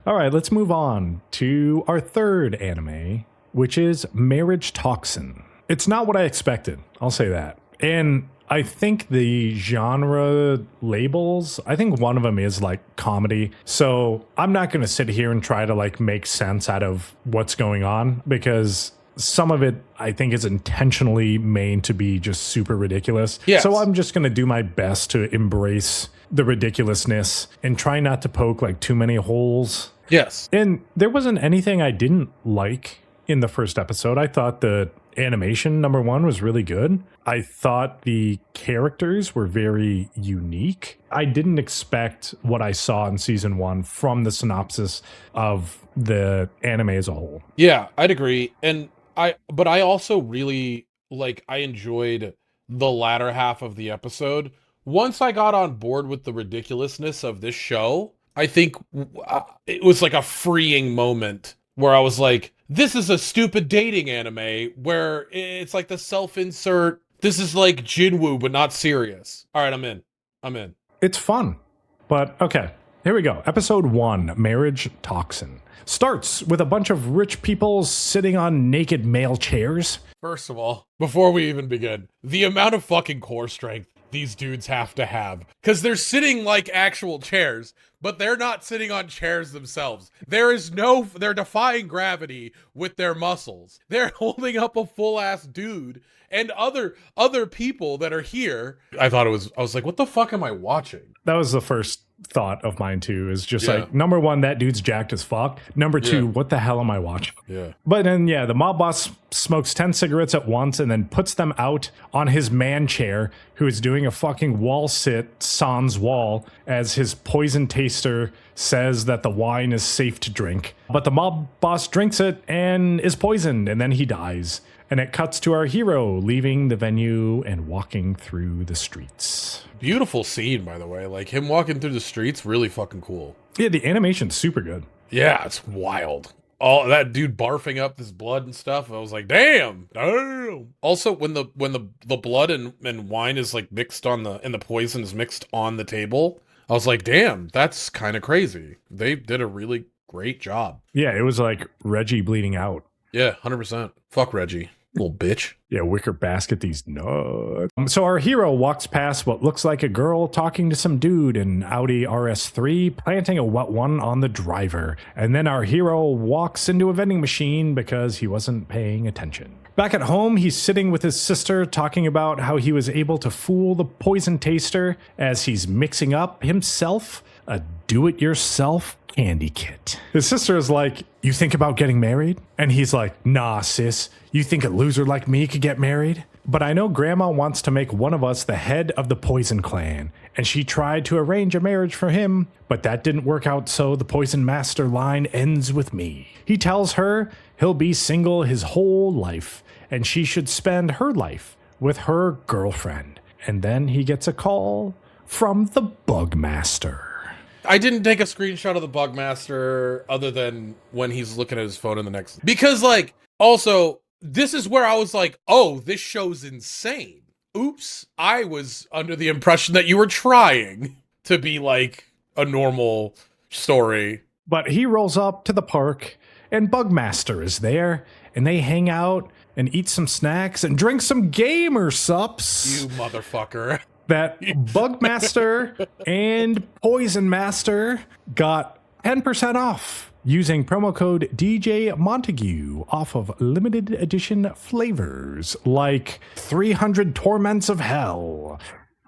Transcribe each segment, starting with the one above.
All right, let's move on to our third anime, which is MarriageToxin. It's not what I expected, I'll say that. And I think the genre labels, I think one of them is like comedy. So I'm not going to sit here and try to like make sense out of what's going on because some of it I think is intentionally made to be just super ridiculous. Yes. So I'm just going to do my best to embrace the ridiculousness and try not to poke like too many holes. Yes. And there wasn't anything I didn't like in the first episode. I thought the animation, number one, was really good. I thought the characters were very unique. I didn't expect what I saw in season one from the synopsis of the anime as a whole. Yeah, I'd agree. But I also really I enjoyed the latter half of the episode. Once I got on board with the ridiculousness of this show, I think it was like a freeing moment where I was like, this is a stupid dating anime where it's like the self-insert. This is like Jinwoo, but not serious. All right, I'm in. I'm in. It's fun. But okay, here we go. Episode 1, Marriage Toxin. Starts with a bunch of rich people sitting on naked male chairs. First of all, before we even begin, the amount of fucking core strength these dudes have to have. Because they're sitting like actual chairs, but they're not sitting on chairs themselves. They're defying gravity with their muscles. They're holding up a full-ass dude and other people that are here. I was like, what the fuck am I watching? That was the first thought of mine too, is just like, number one, that dude's jacked as fuck. Number two, what the hell am I watching? Yeah. But then, the mob boss smokes 10 cigarettes at once and then puts them out on his man chair, who is doing a fucking wall sit sans wall, as his poison taster says that the wine is safe to drink. But the mob boss drinks it and is poisoned, and then he dies. And it cuts to our hero leaving the venue and walking through the streets. Beautiful scene, by the way. Like, him walking through the streets, really fucking cool. Yeah, the animation's super good. Yeah, it's wild. All that dude barfing up this blood and stuff. I was like, damn. Also, when the blood and wine is like mixed and the poison is mixed on the table, I was like, damn, that's kind of crazy. They did a really great job. Yeah, it was like Reggie bleeding out. Yeah, 100%. Fuck Reggie. Little bitch. Yeah, wicker basket these nuts. So our hero walks past what looks like a girl talking to some dude in Audi RS3, planting a wet one on the driver. And then our hero walks into a vending machine because he wasn't paying attention. Back at home, he's sitting with his sister talking about how he was able to fool the poison taster as he's mixing up himself a do-it-yourself candy kit. His sister is like, you think about getting married? And he's like, nah, sis, you think a loser like me could get married? But I know grandma wants to make one of us the head of the poison clan, and she tried to arrange a marriage for him, but that didn't work out, so the poison master line ends with me. He tells her he'll be single his whole life, and she should spend her life with her girlfriend. And then he gets a call from the Bugmaster. I didn't take a screenshot of the Bugmaster other than when he's looking at his phone in the next. Because, also, this is where I was like, oh, this show's insane. Oops. I was under the impression that you were trying to be like a normal story. But he rolls up to the park, and Bugmaster is there, and they hang out and eat some snacks and drink some gamer sups. You motherfucker. That Bugmaster and Poison Master got 10% off using promo code DJ Montague off of limited edition flavors like 300 Torments of Hell,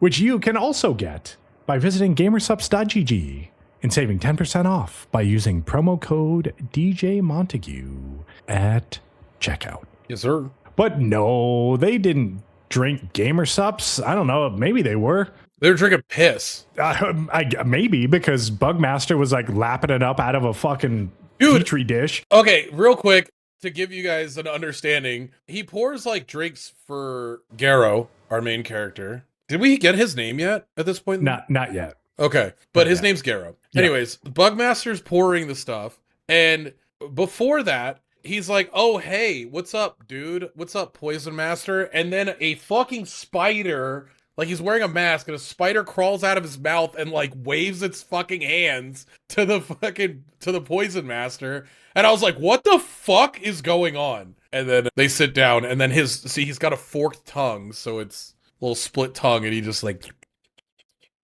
which you can also get by visiting gamersups.gg and saving 10% off by using promo code DJ Montague at checkout. Yes, sir. But no, they didn't drink gamer sups. I don't know. Maybe they were. They were drinking piss. Maybe because Bugmaster was like lapping it up out of a fucking petri dish. Okay, real quick to give you guys an understanding, he pours like drinks for Garrow, our main character. Did we get his name yet at this point? Not yet. Okay, but his name's Garrow. Yeah. Anyways, Bugmaster's pouring the stuff, and before that, he's like, oh, hey, what's up, dude? What's up, Poison Master? And then a fucking spider, Like he's wearing a mask and a spider crawls out of his mouth and like waves its fucking hands to the poison master. And I was like, what the fuck is going on? And then they sit down and then he's got a forked tongue, so it's a little split tongue, and he just like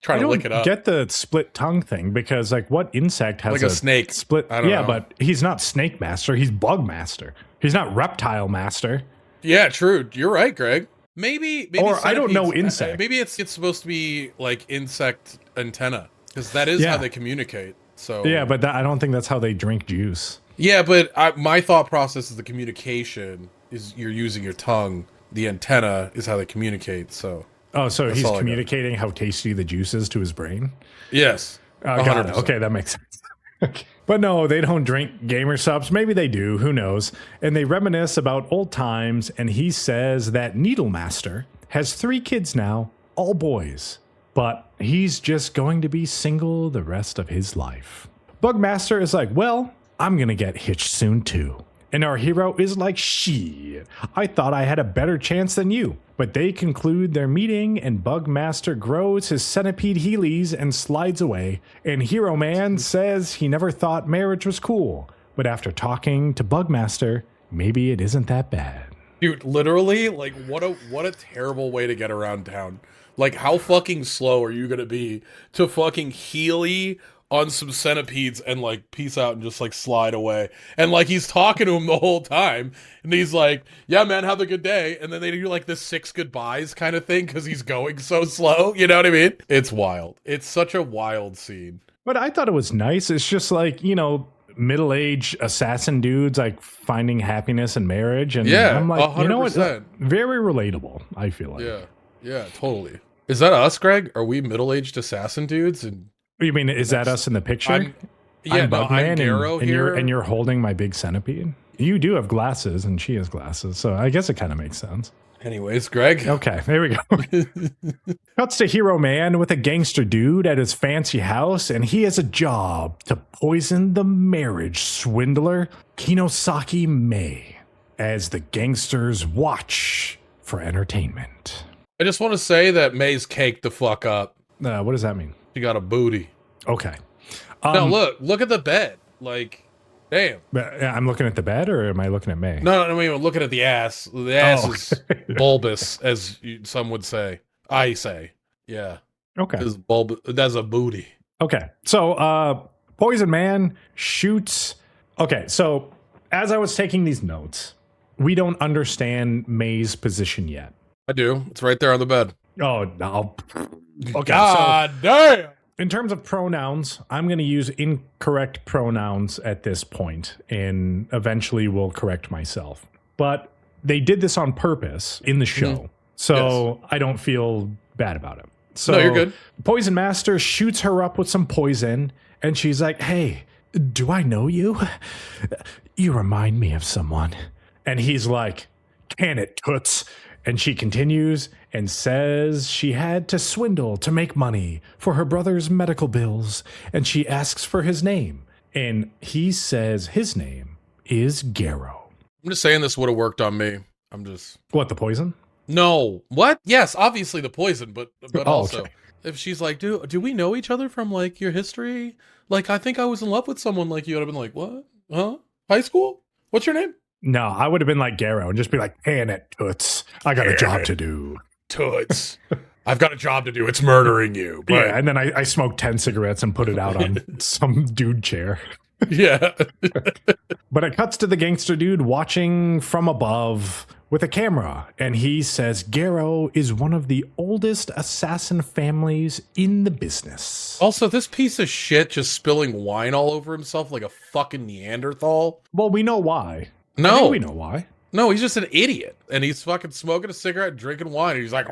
trying to lick it up. I don't get the split tongue thing, because like what insect has like a snake split? I don't know. But he's not snake master. He's bug master. He's not reptile master. Yeah, true. You're right, Greg. Maybe or I don't know insect. Maybe it's supposed to be like insect antenna, because that is how they communicate. So yeah, but I don't think that's how they drink juice. Yeah, but my thought process is the communication is you're using your tongue. The antenna is how they communicate. So so he's communicating how tasty the juice is to his brain? Yes. Got it. Okay, that makes sense. Okay. But no, they don't drink gamer subs. Maybe they do. Who knows? And they reminisce about old times, and he says that Needlemaster has 3 kids now, all boys. But he's just going to be single the rest of his life. Bugmaster is like, well, I'm going to get hitched soon too. And our hero is like, shit, I thought I had a better chance than you. But they conclude their meeting, and Bugmaster grows his centipede Heelys and slides away. And Hero Man says he never thought marriage was cool. But after talking to Bugmaster, maybe it isn't that bad. Dude, literally, like, what a terrible way to get around town. Like, how fucking slow are you gonna be to fucking Heely on some centipedes and like peace out and just like slide away? And like he's talking to him the whole time, and he's like, yeah man, have a good day. And then they do like this 6 goodbyes kind of thing because he's going so slow, you know what I mean? It's wild. It's such a wild scene. But I thought it was nice. It's just like, you know, middle-aged assassin dudes like finding happiness in marriage. And I'm like, 100%. You know what, very relatable, I feel like. Yeah, totally. Is that us, Greg? Are we middle-aged assassin dudes? And you mean, is that us in the picture? I'm Garrow here. And you're holding my big centipede? You do have glasses, and she has glasses, so I guess it kind of makes sense. Anyways, Greg. Okay, there we go. Cuts to Hero Man with a gangster dude at his fancy house, and he has a job to poison the marriage swindler, Kinosaki Mei, as the gangsters watch for entertainment. I just want to say that May's caked the fuck up. What does that mean? She got a booty. Okay. No, look at the bed. Like, damn. I'm looking at the bed, or am I looking at May? No, I mean, looking at the ass. The ass is bulbous, as some would say. I say. Yeah. Okay. It's bulbous. That's a booty. Okay. So, Poison Man shoots. Okay. So, as I was taking these notes, we don't understand May's position yet. I do. It's right there on the bed. Oh, no. Okay. God damn. In terms of pronouns, I'm going to use incorrect pronouns at this point, and eventually will correct myself. But they did this on purpose in the show, so I don't feel bad about it. So no, you're good. Poison Master shoots her up with some poison, and she's like, hey, do I know you? You remind me of someone. And he's like, can it, toots? And she continues and says she had to swindle to make money for her brother's medical bills. And she asks for his name. And he says his name is Garrow. I'm just saying this would have worked on me. I'm just... What, the poison? No. What? Yes, obviously the poison, but also... Okay. If she's like, do we know each other from, like, your history? Like, I think I was in love with someone like you. I'd have been like, what? Huh? High school? What's your name? No, I would have been like Garrow and just be like, "Pan it, toots. I got a job to do. Toots. I've got a job to do. It's murdering you." But... Yeah, and then I smoked 10 cigarettes and put it out on some dude chair. Yeah. But it cuts to the gangster dude watching from above with a camera, and he says Garrow is one of the oldest assassin families in the business. Also, this piece of shit just spilling wine all over himself like a fucking Neanderthal. Well, we know why. No. I think we know why. No, he's just an idiot. And he's fucking smoking a cigarette, drinking wine, and he's like...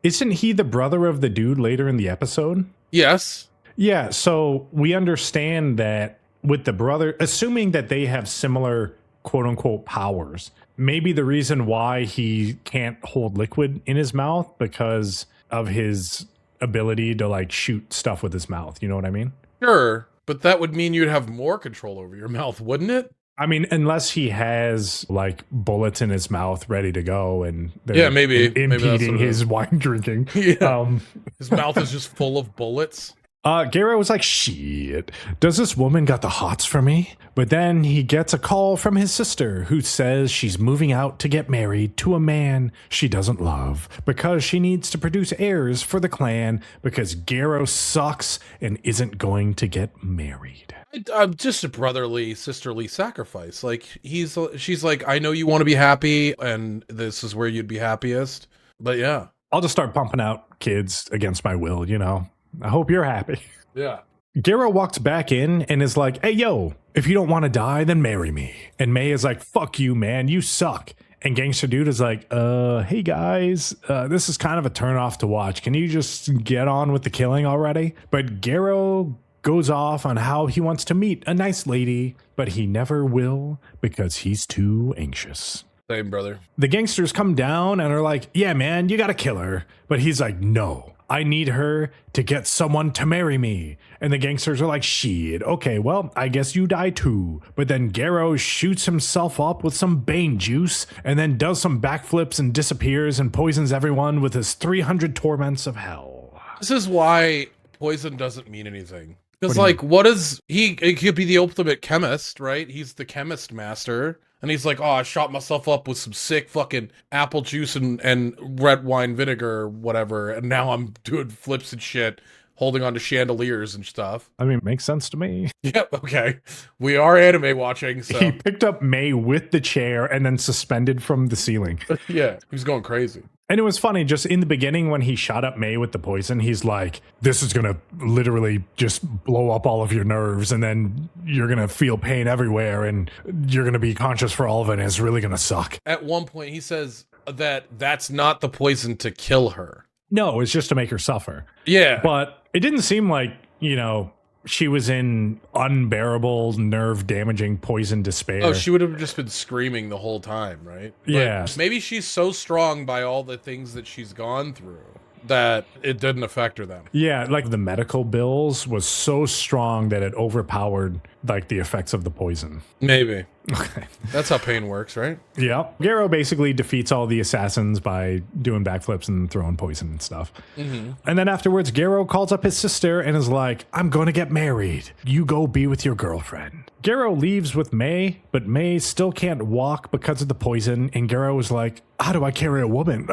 Isn't he the brother of the dude later in the episode? Yes. Yeah, so we understand that with the brother, assuming that they have similar quote-unquote powers, maybe the reason why he can't hold liquid in his mouth because of his ability to like shoot stuff with his mouth. You know what I mean? Sure, but that would mean you'd have more control over your mouth, wouldn't it? I mean, unless he has like bullets in his mouth ready to go and they're Yeah, maybe that's impeding what it his is. wine drinking. Yeah. His mouth is just full of bullets. Garo was like, shit, does this woman got the hots for me? But then he gets a call from his sister who says she's moving out to get married to a man she doesn't love because she needs to produce heirs for the clan because Garo sucks and isn't going to get married. I'm just a brotherly, sisterly sacrifice. Like she's like, I know you want to be happy and this is where you'd be happiest. But yeah. I'll just start pumping out kids against my will, you know? I hope you're happy. Yeah. Garo walks back in and is like, hey, yo, if you don't want to die, then marry me. And May is like, fuck you, man. You suck. And Gangster Dude is like, hey, guys, this is kind of a turnoff to watch. Can you just get on with the killing already? But Garo goes off on how he wants to meet a nice lady, but he never will because he's too anxious. Same, brother. The gangsters come down and are like, yeah, man, you got to kill her. But he's like, no. I need her to get someone to marry me. And the gangsters are like, shit, okay, well, I guess you die too. But then Garo shoots himself up with some Bane juice and then does some backflips and disappears and poisons everyone with his 300 torments of hell. This is why poison doesn't mean anything. Because, like, what is he? He could be the ultimate chemist, right? He's the chemist master. And he's like, oh, I shot myself up with some sick fucking apple juice and red wine vinegar or whatever. And now I'm doing flips and shit, holding onto chandeliers and stuff. I mean, it makes sense to me. Yep, okay. We are anime watching, so. He picked up May with the chair and then suspended from the ceiling. Yeah, he was going crazy. And it was funny, just in the beginning when he shot up May with the poison, he's like, this is going to literally just blow up all of your nerves and then you're going to feel pain everywhere and you're going to be conscious for all of it and it's really going to suck. At one point, he says that that's not the poison to kill her. No, it's just to make her suffer. Yeah. But it didn't seem like, you know, she was in unbearable, nerve-damaging poison despair. Oh, she would have just been screaming the whole time, right? Yeah. But maybe she's so strong by all the things that she's gone through that it didn't affect her then. Yeah, like the medical bills was so strong that it overpowered like the effects of the poison. Maybe. Okay. That's how pain works, right? Yeah. Garo basically defeats all the assassins by doing backflips and throwing poison and stuff. Mm-hmm. And then afterwards, Garo calls up his sister and is like, I'm going to get married. You go be with your girlfriend. Garo leaves with May, but May still can't walk because of the poison. And Garo is like, how do I carry a woman?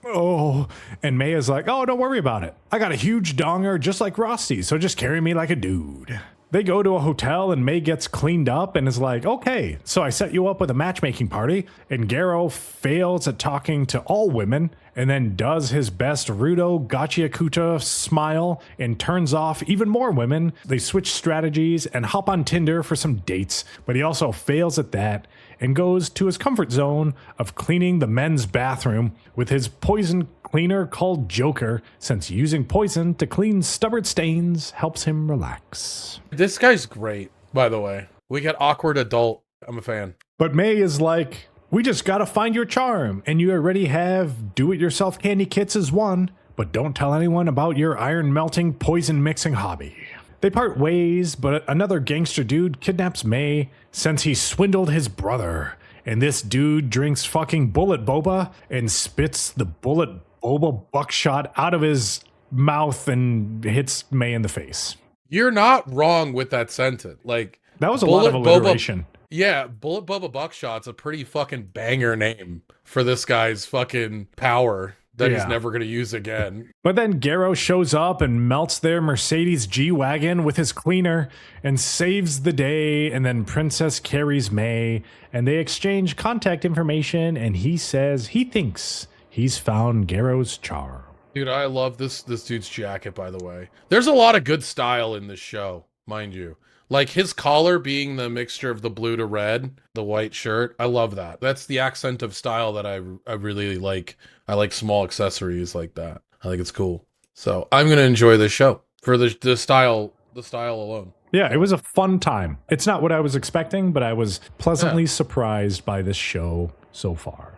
Oh, and May is like, oh, don't worry about it. I got a huge donger just like Rusty, so just carry me like a dude. They go to a hotel and May gets cleaned up and is like, okay, so I set you up with a matchmaking party. And Garo fails at talking to all women and then does his best Rudo Gachiakuta smile and turns off even more women. They switch strategies and hop on Tinder for some dates, but he also fails at that and goes to his comfort zone of cleaning the men's bathroom with his poison cleaner called Joker, since using poison to clean stubborn stains helps him relax. This guy's great, by the way. We got awkward adult. I'm a fan. But May is like, we just gotta find your charm, and you already have do-it-yourself candy kits as one, but don't tell anyone about your iron-melting, poison-mixing hobby. They part ways, but another gangster dude kidnaps May since he swindled his brother. And this dude drinks fucking bullet boba and spits the bullet boba buckshot out of his mouth and hits May in the face. You're not wrong with that sentence. Like, that was a lot of alliteration. Yeah, Bullet Bubba Buckshot's a pretty fucking banger name for this guy's fucking power that he's never going to use again. But then Garo shows up and melts their Mercedes G-Wagon with his cleaner and saves the day, and then Princess carries May, and they exchange contact information, and he says he thinks he's found Garo's charm. Dude, I love this dude's jacket, by the way. There's a lot of good style in this show, mind you. Like his collar being the mixture of the blue to red, the white shirt. I love that. That's the accent of style that I really like. I like small accessories like that. I think it's cool. So I'm going to enjoy this show for the style alone. Yeah, it was a fun time. It's not what I was expecting, but I was pleasantly surprised by this show so far.